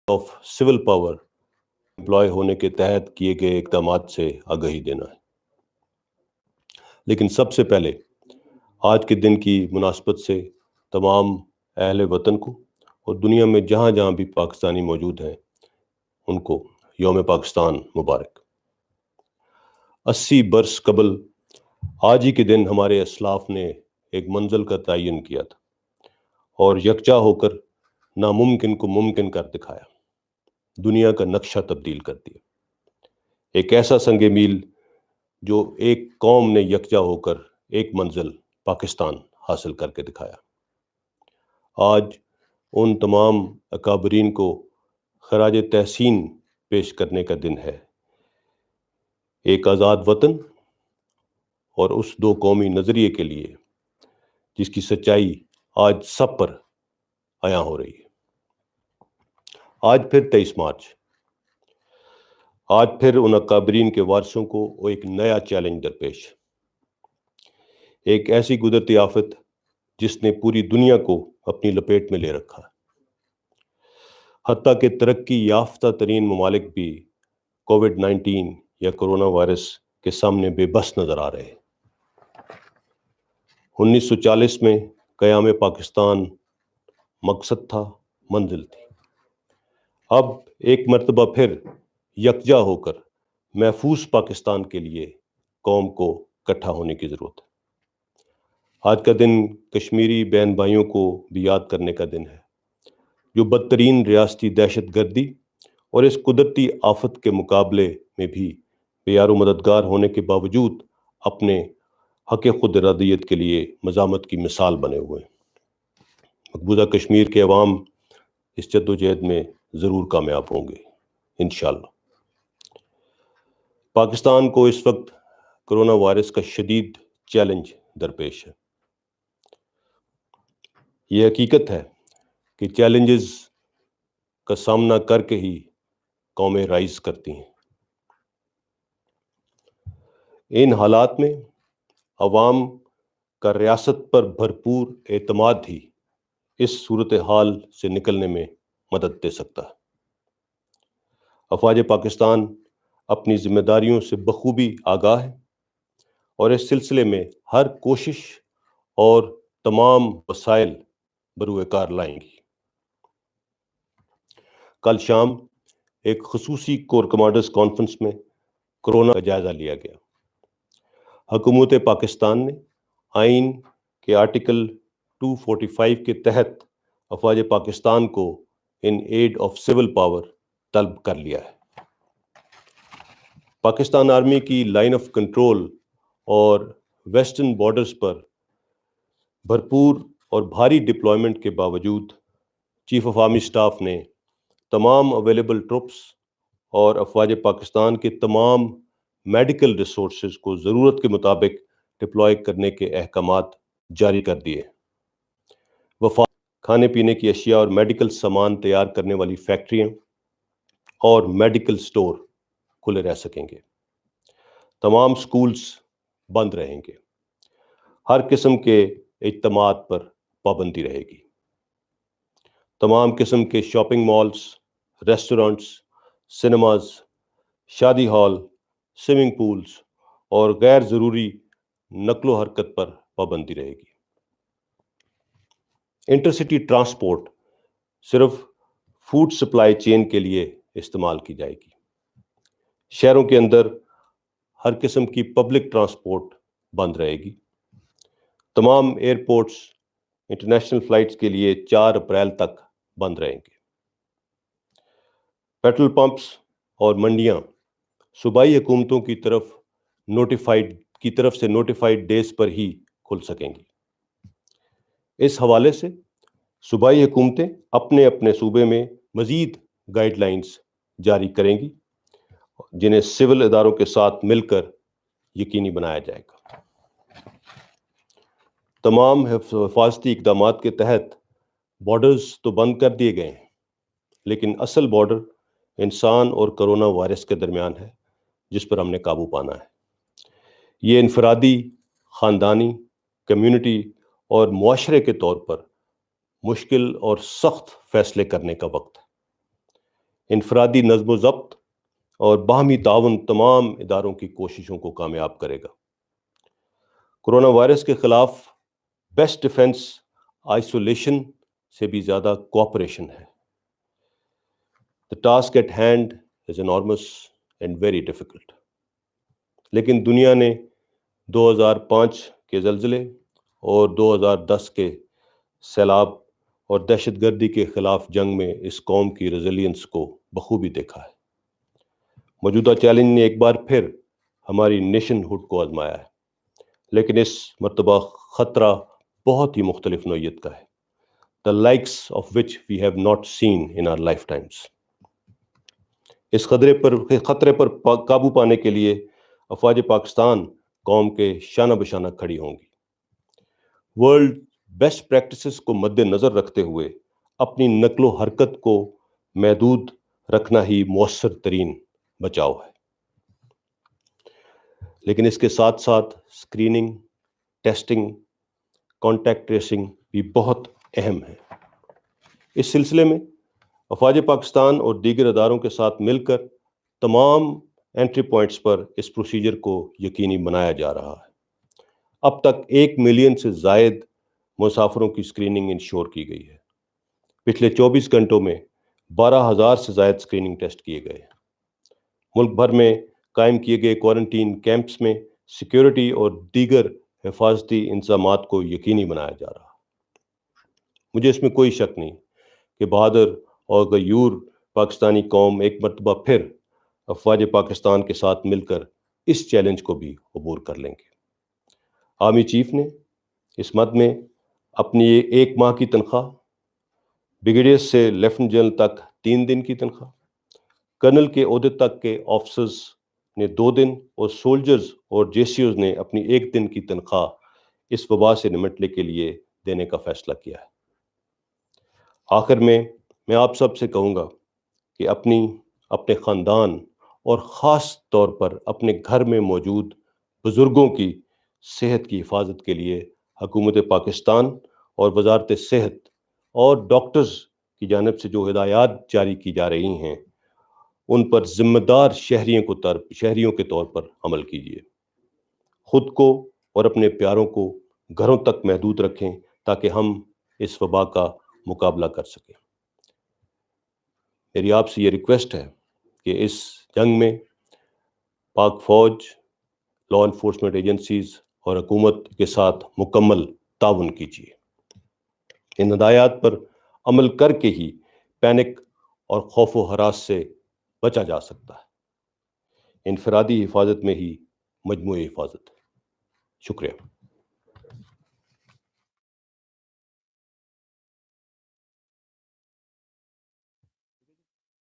Of civil power employee ہونے کے تحت کیے گئے اقدامات سے آگاہی دینا ہے۔ لیکن سب سے پہلے آج کے دن کی مناسبت سے تمام اہل وطن کو اور دنیا میں جہاں جہاں بھی پاکستانی موجود ہیں ان کو یوم پاکستان مبارک۔ 80 برس قبل آج ہی کے دن ہمارے اسلاف نے ایک منزل کا تعین کیا تھا اور یکجا ہو کر ناممکن کو ممکن کر دکھایا، دنیا کا نقشہ تبدیل کر دیا۔ ایک ایسا سنگ میل جو ایک قوم نے یکجا ہو کر ایک منزل پاکستان حاصل کر کے دکھایا۔ آج ان تمام اکابرین کو خراج تحسین پیش کرنے کا دن ہے۔ ایک آزاد وطن اور اس دو قومی نظریے کے لیے جس کی سچائی آج سب پر عیاں ہو رہی ہے۔ آج پھر 23 مارچ، آج پھر ان اکابرین کے وارثوں کو ایک نیا چیلنج درپیش، ایک ایسی قدرتی آفت جس نے پوری دنیا کو اپنی لپیٹ میں لے رکھا، حتیٰ کہ ترقی یافتہ ترین ممالک بھی کووڈ-19 یا کرونا وائرس کے سامنے بے بس نظر آ رہے ہیں۔ 1940 میں قیام پاکستان مقصد تھا، منزل تھی۔ اب ایک مرتبہ پھر یکجا ہو کر محفوظ پاکستان کے لیے قوم کو اکٹھا ہونے کی ضرورت ہے۔ آج کا دن کشمیری بہن بھائیوں کو بھی یاد کرنے کا دن ہے جو بدترین ریاستی دہشت گردی اور اس قدرتی آفت کے مقابلے میں بھی بے یار و مددگار ہونے کے باوجود اپنے حق خود ارادیت کے لیے مزاحمت کی مثال بنے ہوئے ہیں۔ مقبوضہ کشمیر کے عوام اس جدوجہد میں ضرور کامیاب ہوں گے انشاءاللہ۔ پاکستان کو اس وقت کرونا وائرس کا شدید چیلنج درپیش ہے۔ یہ حقیقت ہے کہ چیلنجز کا سامنا کر کے ہی قومیں رائز کرتی ہیں۔ ان حالات میں عوام کا ریاست پر بھرپور اعتماد ہی اس صورتحال سے نکلنے میں مدد دے سکتا ہے۔ افواج پاکستان اپنی ذمہ داریوں سے بخوبی آگاہ ہے اور اس سلسلے میں ہر کوشش اور تمام وسائل بروئے کار لائیں گی۔ کل شام ایک خصوصی کور کمانڈرز کانفرنس میں کورونا کا جائزہ لیا گیا۔ حکومت پاکستان نے آئین کے آرٹیکل 245 کے تحت افواج پاکستان کو ان ایڈ آف سول پاور طلب کر لیا ہے۔ پاکستان آرمی کی لائن آف کنٹرول اور ویسٹرن بارڈرز پر بھرپور اور بھاری ڈپلائمنٹ کے باوجود چیف آف آرمی اسٹاف نے تمام اویلیبل ٹروپس اور افواج پاکستان کے تمام میڈیکل ریسورسز کو ضرورت کے مطابق ڈپلوائے کرنے کے احکامات جاری کر دیے۔ وفاق کھانے پینے کی اشیاء اور میڈیکل سامان تیار کرنے والی فیکٹریاں اور میڈیکل سٹور کھلے رہ سکیں گے۔ تمام سکولز بند رہیں گے۔ ہر قسم کے اجتماعات پر پابندی رہے گی۔ تمام قسم کے شاپنگ مالز، ریسٹورنٹس، سنیماز، شادی ہال، سوئمنگ پولز اور غیر ضروری نقل و حرکت پر پابندی رہے گی۔ انٹرسٹی ٹرانسپورٹ صرف فوڈ سپلائی چین کے لیے استعمال کی جائے گی۔ شہروں کے اندر ہر قسم کی پبلک ٹرانسپورٹ بند رہے گی۔ تمام ایئرپورٹس انٹرنیشنل فلائٹس کے لیے 4 اپریل تک بند رہیں گے۔ پیٹرول پمپس اور منڈیاں صوبائی حکومتوں کی طرف سے نوٹیفائڈ ڈیز پر ہی کھل سکیں گی۔ اس حوالے سے صوبائی حکومتیں اپنے اپنے صوبے میں مزید گائیڈ لائنز جاری کریں گی جنہیں سول اداروں کے ساتھ مل کر یقینی بنایا جائے گا۔ تمام حفاظتی اقدامات کے تحت بارڈرز تو بند کر دیے گئے ہیں، لیکن اصل بارڈر انسان اور کرونا وائرس کے درمیان ہے جس پر ہم نے قابو پانا ہے۔ یہ انفرادی، خاندانی، کمیونٹی اور معاشرے کے طور پر مشکل اور سخت فیصلے کرنے کا وقت ہے۔ انفرادی نظم و ضبط اور باہمی تعاون تمام اداروں کی کوششوں کو کامیاب کرے گا۔ کورونا وائرس کے خلاف بیسٹ ڈیفense آئسولیشن سے بھی زیادہ کوآپریشن ہے۔ The task at hand is enormous and very difficult. لیکن دنیا نے 2005 کے زلزلے اور 2010 کے سیلاب اور دہشت گردی کے خلاف جنگ میں اس قوم کی ریزیلینس کو بخوبی دیکھا ہے۔ موجودہ چیلنج نے ایک بار پھر ہماری نیشن ہوڈ کو آزمایا ہے، لیکن اس مرتبہ خطرہ بہت ہی مختلف نوعیت کا ہے۔ The likes of which we have not seen in our lifetimes. اس خطرے پر قابو پانے کے لیے افواج پاکستان قوم کے شانہ بشانہ کھڑی ہوں گی۔ ورلڈ بیسٹ پریکٹسز کو مد نظر رکھتے ہوئے اپنی نقل و حرکت کو محدود رکھنا ہی مؤثر ترین بچاؤ ہے، لیکن اس کے ساتھ ساتھ اسکریننگ، ٹیسٹنگ، کانٹیکٹ ٹریسنگ بھی بہت اہم ہے۔ اس سلسلے میں افواج پاکستان اور دیگر اداروں کے ساتھ مل کر تمام انٹری پوائنٹس پر اس پروسیجر کو یقینی بنایا جا رہا ہے۔ اب تک 1 ملین سے زائد مسافروں کی اسکریننگ انشور کی گئی ہے۔ پچھلے 24 گھنٹوں میں 12,000 سے زائد اسکریننگ ٹیسٹ کیے گئے ہیں۔ ملک بھر میں قائم کیے گئے کوارنٹین کیمپس میں سیکیورٹی اور دیگر حفاظتی انتظامات کو یقینی بنایا جا رہا ہے۔ مجھے اس میں کوئی شک نہیں کہ بہادر اور غیور پاکستانی قوم ایک مرتبہ پھر افواج پاکستان کے ساتھ مل کر اس چیلنج کو بھی عبور کر لیں گے۔ آرمی چیف نے اس مد میں اپنی 1 ماہ کی تنخواہ، بریگیڈیئر سے لیفٹیننٹ جنرل تک 3 دن کی تنخواہ، کرنل کے عہدے تک کے آفیسرز نے 2 دن اور سولجرز اور JCOs نے اپنی 1 دن کی تنخواہ اس وبا سے نمٹنے کے لیے دینے کا فیصلہ کیا ہے۔ آخر میں آپ سب سے کہوں گا کہ اپنے خاندان اور خاص طور پر اپنے گھر میں موجود بزرگوں کی صحت کی حفاظت کے لیے حکومت پاکستان اور وزارت صحت اور ڈاکٹرز کی جانب سے جو ہدایات جاری کی جا رہی ہیں ان پر ذمہ دار شہریوں کے طور پر عمل کیجیے۔ خود کو اور اپنے پیاروں کو گھروں تک محدود رکھیں تاکہ ہم اس وبا کا مقابلہ کر سکیں۔ میری آپ سے یہ ریکویسٹ ہے کہ اس جنگ میں پاک فوج، لا انفورسمنٹ ایجنسیز اور حکومت کے ساتھ مکمل تعاون کیجیے۔ ان ہدایات پر عمل کر کے ہی پینک اور خوف و ہراس سے بچا جا سکتا ہے۔ انفرادی حفاظت میں ہی مجموعی حفاظت ہے۔ شکریہ۔